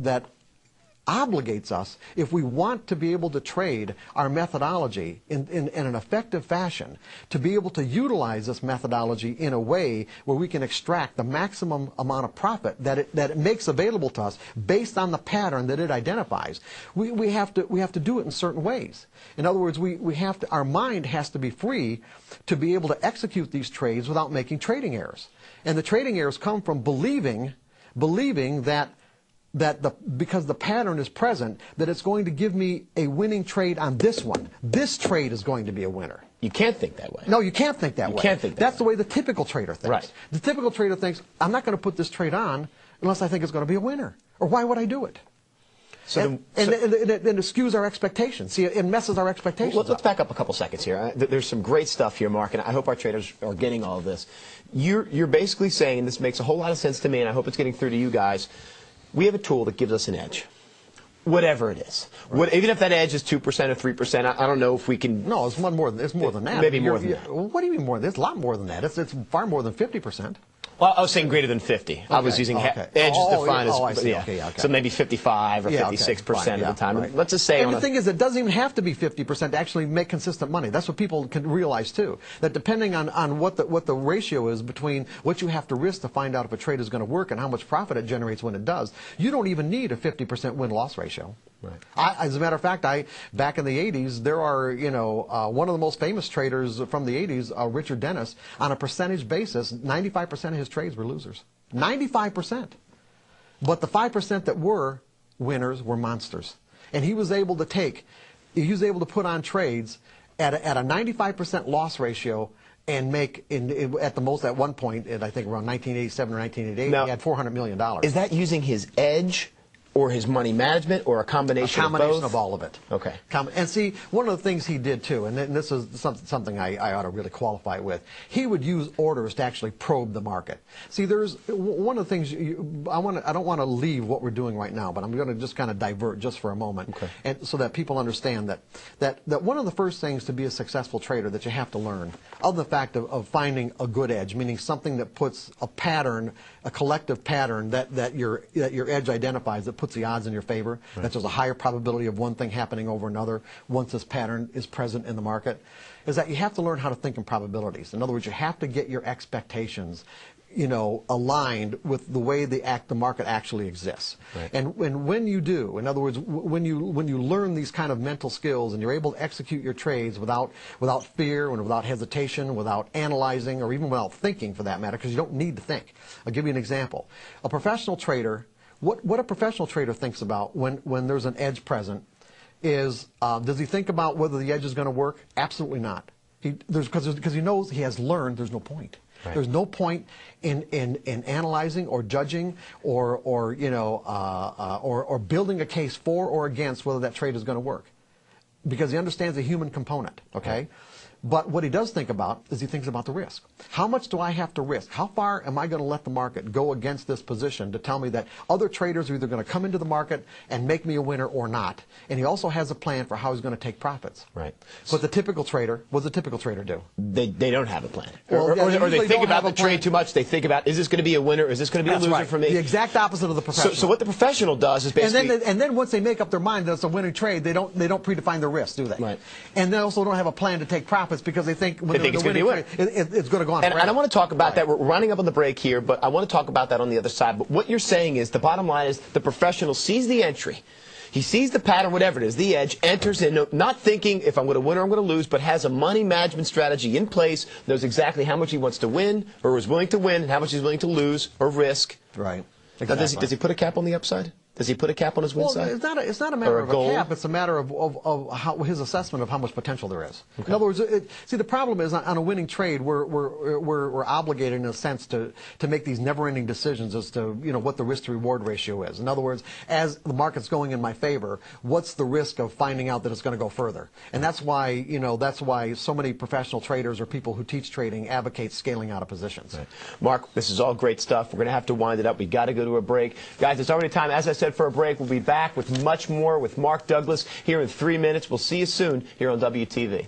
that obligates us, if we want to be able to trade our methodology in an effective fashion, to be able to utilize this methodology in a way where we can extract the maximum amount of profit that it makes available to us based on the pattern that it identifies. We have to do it in certain ways. In other words, our mind has to be free to be able to execute these trades without making trading errors. And the trading errors come from believing that because the pattern is present, that it's going to give me a winning trade on this one. This trade is going to be a winner. You can't think that way. No, you can't think that way. You can't think that That's way. the way the typical trader thinks. Right. The typical trader thinks, I'm not going to put this trade on unless I think it's going to be a winner. Or why would I do it? And it skews our expectations. See, it messes our expectations up. Let's back up a couple seconds here. There's some great stuff here, Mark, and I hope our traders are getting all of this. You're basically saying, this makes a whole lot of sense to me, and I hope it's getting through to you guys, we have a tool that gives us an edge. Whatever it is. Right. Even if that edge is 2% or 3%, I don't know if we can... No, it's more than that. Maybe more than that. What do you mean more than that? It's a lot more than that. It's far more than 50%. Well, I was saying greater than 50. Okay. I was using edge is defined as, okay. So maybe 55 or 56% of the time. Right. Let's just say... And the thing is, it doesn't even have to be 50% to actually make consistent money. That's what people can realize, too. That depending on what the ratio is between what you have to risk to find out if a trade is going to work and how much profit it generates when it does, you don't even need a 50% win-loss ratio. Right. As a matter of fact, back in the 80s, there are, one of the most famous traders from the 80s, Richard Dennis, on a percentage basis, 95% of his trades were losers. 95%. But the 5% that were winners were monsters. And he was able to put on trades at a 95% loss ratio and make, at the most, at one point, I think around 1987 or 1988, now, he had $400 million. Is that using his edge, or his money management, or a combination of both? A combination of all of it. Okay. And see, one of the things he did too, and this is something I ought to really qualify with, he would use orders to actually probe the market. See, there's one of the things, I don't want to leave what we're doing right now, but I'm going to just kind of divert just for a moment, okay, and so that people understand that one of the first things to be a successful trader that you have to learn, other than the fact of finding a good edge, meaning something that puts a pattern, a collective pattern that your edge identifies, that puts the odds in your favor, right, that there's a higher probability of one thing happening over another once this pattern is present in the market, is that you have to learn how to think in probabilities. In other words, you have to get your expectations aligned with the way the market actually exists. Right. And when you do, in other words, when you learn these kind of mental skills and you're able to execute your trades without fear and without hesitation, without analyzing, or even without thinking for that matter, because you don't need to think. I'll give you an example. A professional trader, what a professional trader thinks about when there's an edge present is, does he think about whether the edge is going to work? Absolutely not. Because he knows, he has learned there's no point. Right. There's no point in analyzing or judging or building a case for or against whether that trade is going to work, because he understands the human component. Okay. Right. But what he does think about is he thinks about the risk. How much do I have to risk? How far am I going to let the market go against this position to tell me that other traders are either going to come into the market and make me a winner or not? And he also has a plan for how he's going to take profits. Right. But the typical trader, what does the typical trader do? They don't have a plan. Well, or they think about the trade too much. They think about, is this going to be a winner? Is this going to be a loser for me? The exact opposite of the professional. So what the professional does is basically... And then once they make up their mind that it's a winning trade, they don't predefine their risk, do they? Right. And they also don't have a plan to take profits because they think when it's going to be a winner. It's going to go on forever. And I want to talk about that. We're running up on the break here, but I want to talk about that on the other side. But what you're saying is, the bottom line is, the professional sees the entry. He sees the pattern, whatever it is, the edge, enters in, not thinking if I'm going to win or I'm going to lose, but has a money management strategy in place, knows exactly how much he wants to win or is willing to win and how much he's willing to lose or risk. Right. Exactly. Now, does he put a cap on the upside? Does he put a cap on his win side? It's not a matter of a cap. It's a matter of his assessment of how much potential there is. Okay. In other words, see, the problem is on a winning trade, we're obligated in a sense to make these never-ending decisions as to what the risk to reward ratio is. In other words, as the market's going in my favor, what's the risk of finding out that it's going to go further? And that's why so many professional traders or people who teach trading advocate scaling out of positions. Right. Mark, this is all great stuff. We're going to have to wind it up. We've got to go to a break, guys. It's already time, as I said, for a break. We'll be back with much more with Mark Douglas here in 3 minutes. We'll see you soon here on WTV.